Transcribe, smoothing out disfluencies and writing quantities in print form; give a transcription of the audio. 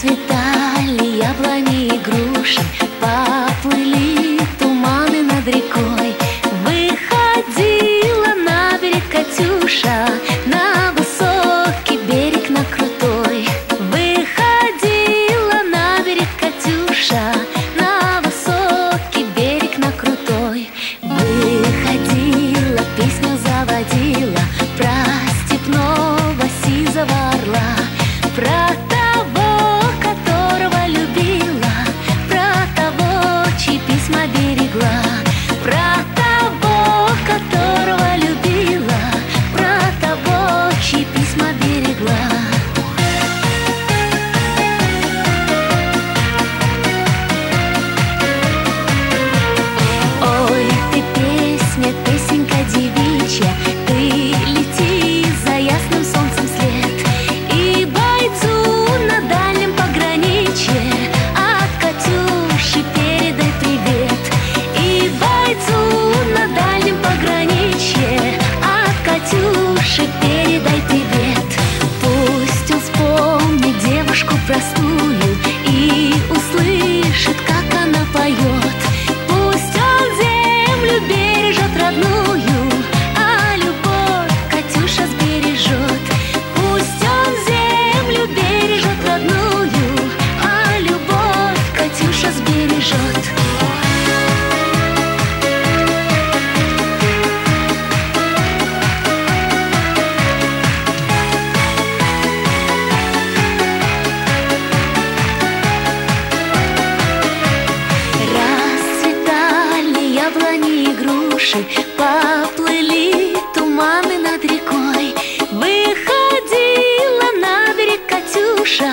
Расцветали яблони и груши, поплыли туманы над рекой. Выходила на берег Катюша, на высокий берег, на крутой. Выходила на берег Катюша, на высокий берег, на крутой. Выходила, песню заводила про степного сизого орла, про того, которого любила, про того, чьи письма берегла, про того, которого любила, про того, чьи письма берегла. Ой, ты песня, песенка девичья, ты лети за ясным солнцем след, и бойцу на дальнем пограничье от Катюши передай привет. И бойцу на дальнем пограничье от Катюши передай привет. Пусть он вспомнит девушку простую и услышит, как она поет. Пусть он землю бережет родную, а любовь Катюша сбережет. Пусть он землю бережет родную, а любовь Катюша сбережет. Расцветали яблони и груши, поплыли туманы над рекой. Выходила на берег Катюша,